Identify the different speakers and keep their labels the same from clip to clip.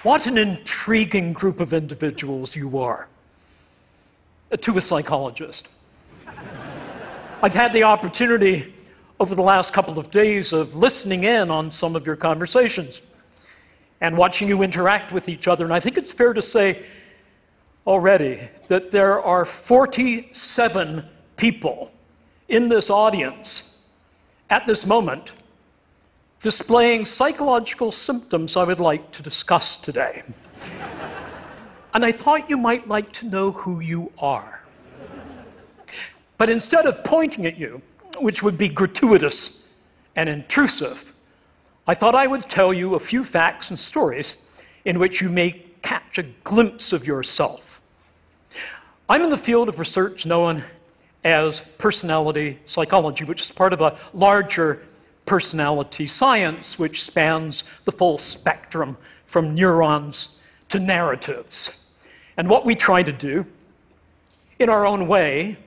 Speaker 1: What an intriguing group of individuals you are. To a psychologist. I've had the opportunity over the last couple of days of listening in on some of your conversations and watching you interact with each other, and I think it's fair to say already that there are 47 people in this audience at this moment displaying psychological symptoms I would like to discuss today. And I thought you might like to know who you are. But instead of pointing at you, which would be gratuitous and intrusive, I thought I would tell you a few facts and stories in which you may catch a glimpse of yourself. I'm in the field of research known as personality psychology, which is part of a larger personality science which spans the full spectrum from neurons to narratives. And what we try to do, in our own way,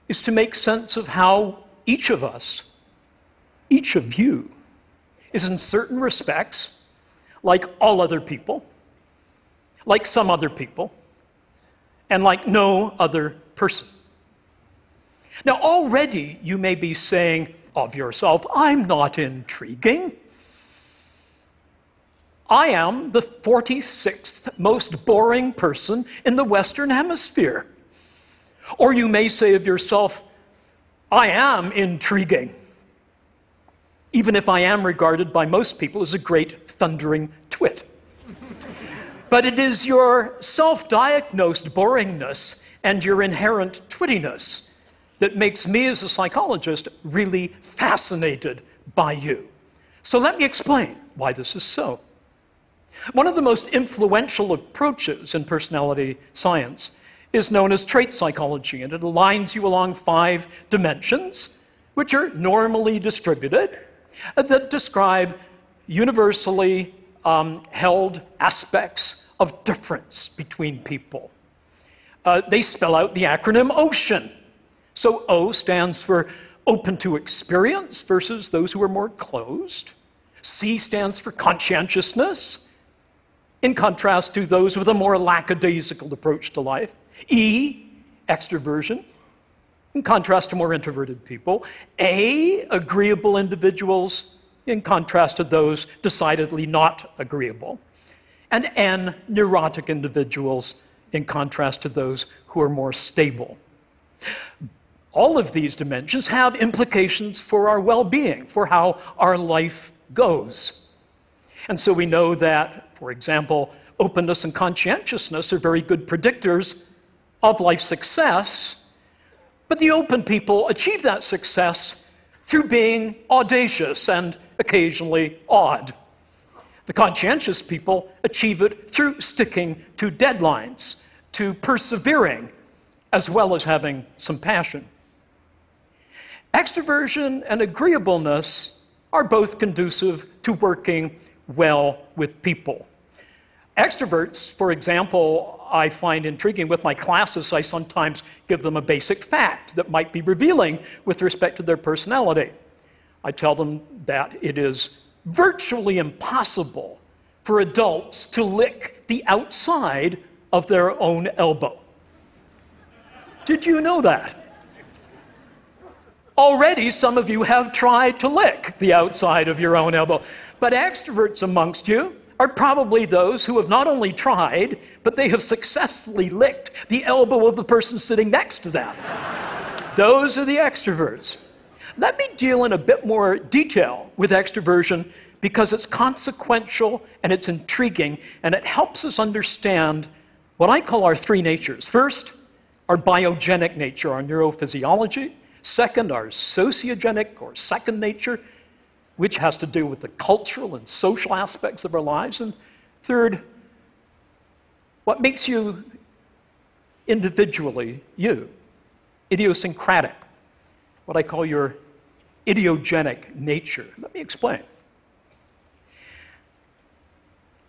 Speaker 1: is to make sense of how each of us, each of you, is in certain respects like all other people, like some other people, and like no other person. Now, already you may be saying of yourself, I'm not intriguing. I am the 46th most boring person in the Western Hemisphere. Or you may say of yourself, I am intriguing, even if I am regarded by most people as a great thundering twit. But it is your self-diagnosed boringness and your inherent twittiness that makes me as a psychologist really fascinated by you. So let me explain why this is so. One of the most influential approaches in personality science is known as trait psychology, and it aligns you along 5 dimensions, which are normally distributed, that describe universally held aspects of difference between people. They spell out the acronym OCEAN. So O stands for open to experience versus those who are more closed. C stands for conscientiousness, in contrast to those with a more lackadaisical approach to life. E, extroversion, in contrast to more introverted people. A, agreeable individuals, in contrast to those decidedly not agreeable. And N, neurotic individuals, in contrast to those who are more stable. All of these dimensions have implications for our well-being, for how our life goes. And so we know that, for example, openness and conscientiousness are very good predictors of life success, but the open people achieve that success through being audacious and occasionally odd. The conscientious people achieve it through sticking to deadlines, to persevering, as well as having some passion. Extroversion and agreeableness are both conducive to working well with people. Extroverts, for example, I find intriguing. With my classes, I sometimes give them a basic fact that might be revealing with respect to their personality. I tell them that it is virtually impossible for adults to lick the outside of their own elbow. Did you know that? Already, some of you have tried to lick the outside of your own elbow. But extroverts amongst you are probably those who have not only tried, but they have successfully licked the elbow of the person sitting next to them. Those are the extroverts. Let me deal in a bit more detail with extroversion because it's consequential and it's intriguing, and it helps us understand what I call our 3 natures. First, our biogenic nature, our neurophysiology. Second, our sociogenic or second nature, which has to do with the cultural and social aspects of our lives. And third, what makes you individually you, idiosyncratic, what I call your idiogenic nature. Let me explain.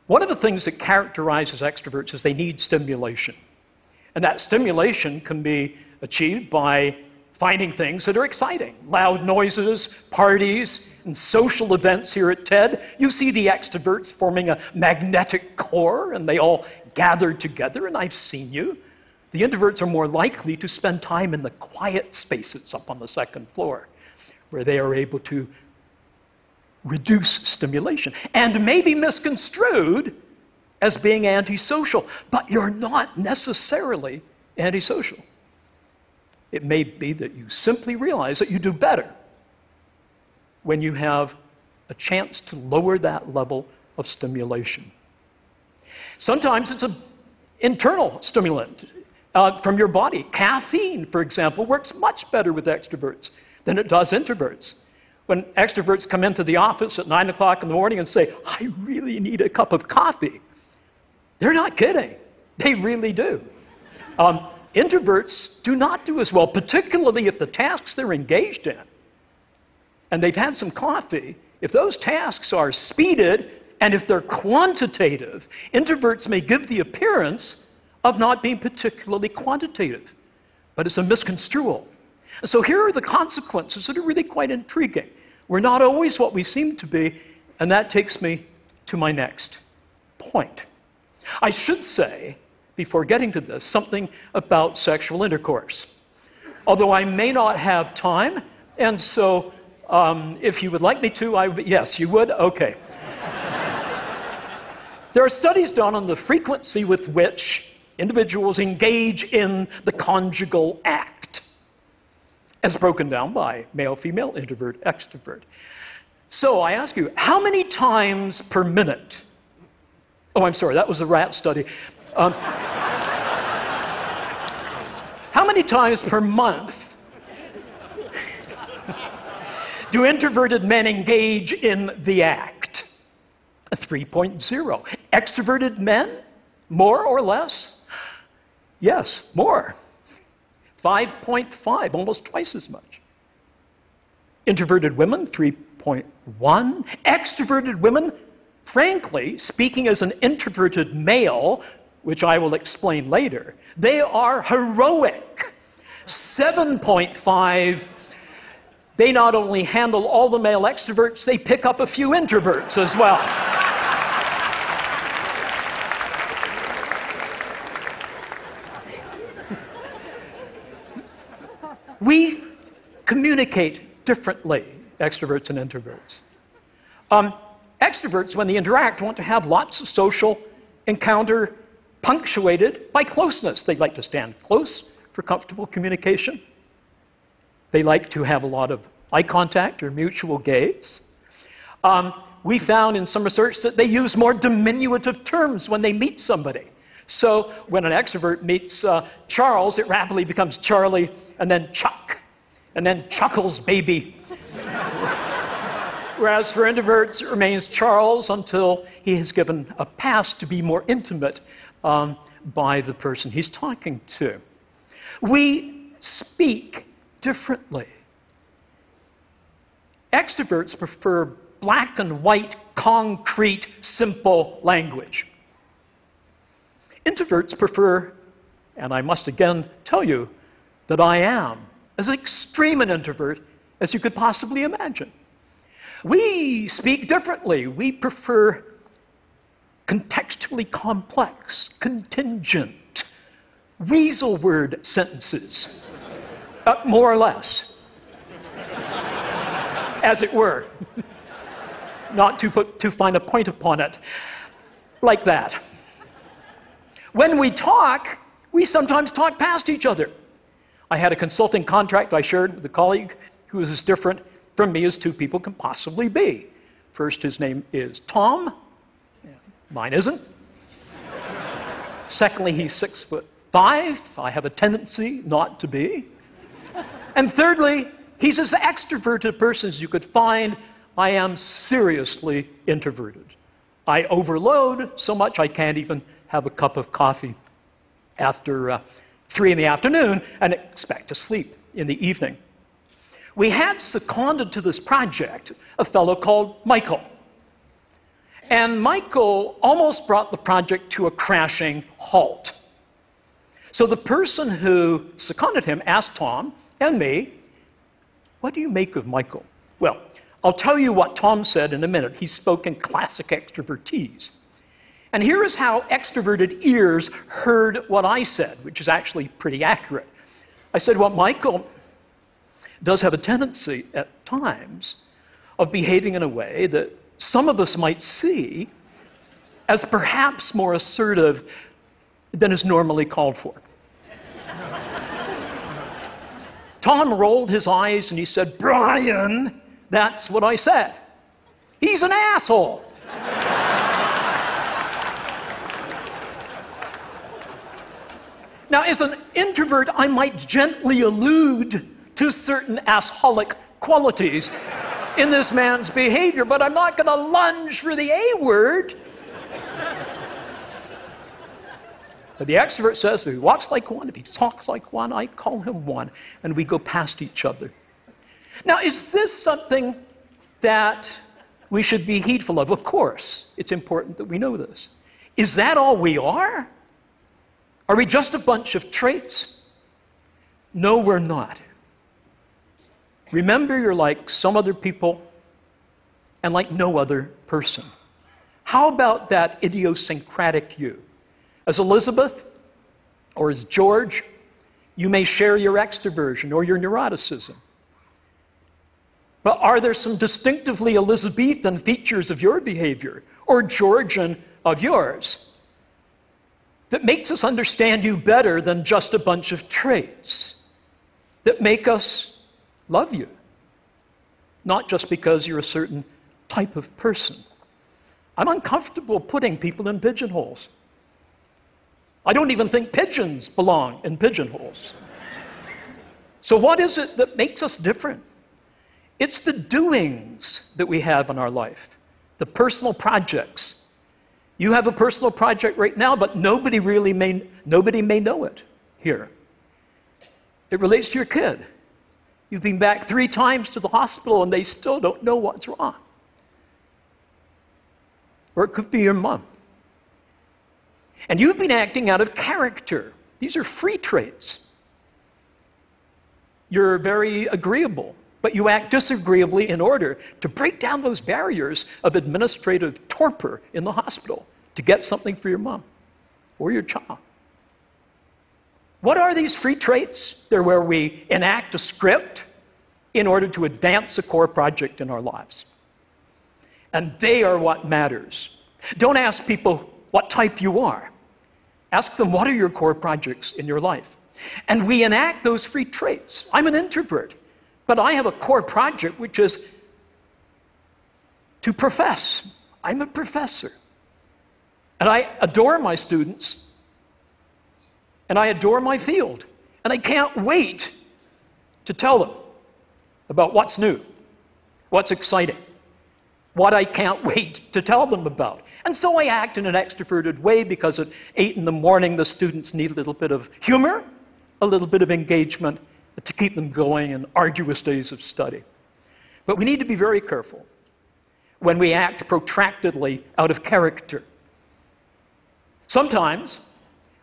Speaker 1: One of the things that characterizes extroverts is they need stimulation. And that stimulation can be achieved by finding things that are exciting. Loud noises, parties, and social events here at TED. You see the extroverts forming a magnetic core, and they all gather together, and I've seen you. The introverts are more likely to spend time in the quiet spaces up on the second floor, where they are able to reduce stimulation and may be misconstrued as being antisocial, but you're not necessarily antisocial. It may be that you simply realize that you do better when you have a chance to lower that level of stimulation. Sometimes it's an internal stimulant from your body. Caffeine, for example, works much better with extroverts than it does introverts. When extroverts come into the office at 9 o'clock in the morning and say, I really need a cup of coffee, they're not kidding. They really do. Introverts do not do as well, particularly if the tasks they're engaged in, and they've had some coffee, if those tasks are speeded and if they're quantitative, introverts may give the appearance of not being particularly quantitative, but it's a misconstrual. And so here are the consequences that are really quite intriguing. We're not always what we seem to be, and that takes me to my next point. I should say, before getting to this, something about sexual intercourse. Although I may not have time, and so if you would like me to, yes, you would? Okay. There are studies done on the frequency with which individuals engage in the conjugal act, as broken down by male, female, introvert, extrovert. So I ask you, how many times per minute? Oh, I'm sorry, that was a rat study. How many times per month do introverted men engage in the act? 3.0. Extroverted men, more or less? Yes, more. 5.5, almost twice as much. Introverted women, 3.1. Extroverted women, frankly, speaking as an introverted male, which I will explain later, they are heroic. 7.5, they not only handle all the male extroverts, they pick up a few introverts as well. We communicate differently, extroverts and introverts. Extroverts, when they interact, want to have lots of social encounter punctuated by closeness. They like to stand close for comfortable communication. They like to have a lot of eye contact or mutual gaze. We found in some research that they use more diminutive terms when they meet somebody. So when an extrovert meets Charles, it rapidly becomes Charlie, and then Chuck, and then Chuckles baby. Whereas for introverts, it remains Charles until he has given a pass to be more intimate by the person he's talking to. We speak differently. Extroverts prefer black and white, concrete, simple language. Introverts prefer, and I must again tell you that I am as extreme an introvert as you could possibly imagine. We speak differently. We prefer contextually complex, contingent, weasel word sentences, more or less, as it were, not to put too fine a point upon it, like that. When we talk, we sometimes talk past each other. I had a consulting contract I shared with a colleague who is as different from me as two people can possibly be. First, his name is Tom. Mine isn't. Secondly, he's 6'5". I have a tendency not to be. And thirdly, he's as extroverted a person as you could find. I am seriously introverted. I overload so much I can't even have a cup of coffee after 3 in the afternoon and expect to sleep in the evening. We had seconded to this project a fellow called Michael. And Michael almost brought the project to a crashing halt. So the person who seconded him asked Tom and me, "What do you make of Michael?" Well, I'll tell you what Tom said in a minute. He spoke in classic extrovertise. And here is how extroverted ears heard what I said, which is actually pretty accurate. I said, well, Michael does have a tendency at times of behaving in a way that some of us might see as perhaps more assertive than is normally called for. Tom rolled his eyes and he said, "Brian, that's what I said. He's an asshole." Now, as an introvert, I might gently allude to certain assholic qualities in this man's behavior, but I'm not going to lunge for the A word. But the extrovert says if he walks like one, if he talks like one, I call him one, and we go past each other. Now, is this something that we should be heedful of? Of course, it's important that we know this. Is that all we are? Are we just a bunch of traits? No, we're not. Remember, you're like some other people and like no other person. How about that idiosyncratic you? As Elizabeth or as George, you may share your extroversion or your neuroticism. But are there some distinctively Elizabethan features of your behavior or Georgian of yours that makes us understand you better than just a bunch of traits, that make us love you, not just because you're a certain type of person? I'm uncomfortable putting people in pigeonholes. I don't even think pigeons belong in pigeonholes. So what is it that makes us different? It's the doings that we have in our life, the personal projects. You have a personal project right now, but nobody may know it here. It relates to your kid. You've been back 3 times to the hospital and they still don't know what's wrong. Or it could be your mom. And you've been acting out of character. These are free traits. You're very agreeable, but you act disagreeably in order to break down those barriers of administrative torpor in the hospital to get something for your mom or your child. What are these free traits? They're where we enact a script in order to advance a core project in our lives. And they are what matters. Don't ask people what type you are. Ask them, what are your core projects in your life? And we enact those free traits. I'm an introvert, but I have a core project which is to profess. I'm a professor. And I adore my students, and I adore my field, and I can't wait to tell them about what's new, what's exciting, what I can't wait to tell them about. And so I act in an extroverted way because at 8 in the morning the students need a little bit of humor, a little bit of engagement to keep them going in arduous days of study. But we need to be very careful when we act protractedly out of character. Sometimes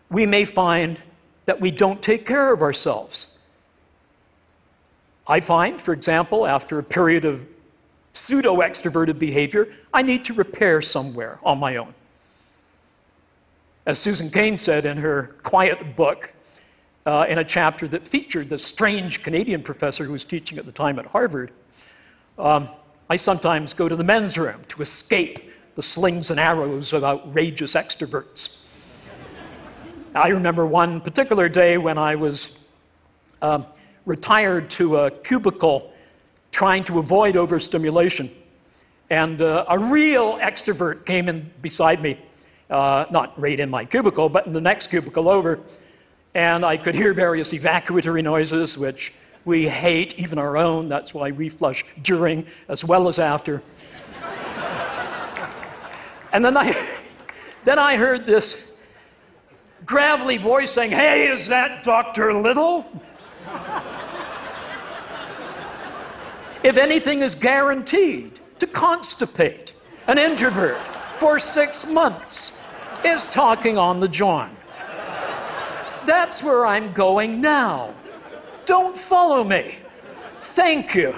Speaker 1: we may find that we don't take care of ourselves. I find, for example, after a period of pseudo-extroverted behavior, I need to repair somewhere on my own. As Susan Cain said in her Quiet book, in a chapter that featured the strange Canadian professor who was teaching at the time at Harvard, I sometimes go to the men's room to escape the slings and arrows of outrageous extroverts. I remember one particular day when I was retired to a cubicle trying to avoid overstimulation. And a real extrovert came in beside me, not right in my cubicle, but in the next cubicle over. And I could hear various evacuatory noises, which we hate, even our own. That's why we flush during as well as after. And then I heard this gravelly voice saying, "Hey, is that Dr. Little?" If anything is guaranteed to constipate an introvert for 6 months, is talking on the John. that's where I'm going now. Don't follow me. Thank you.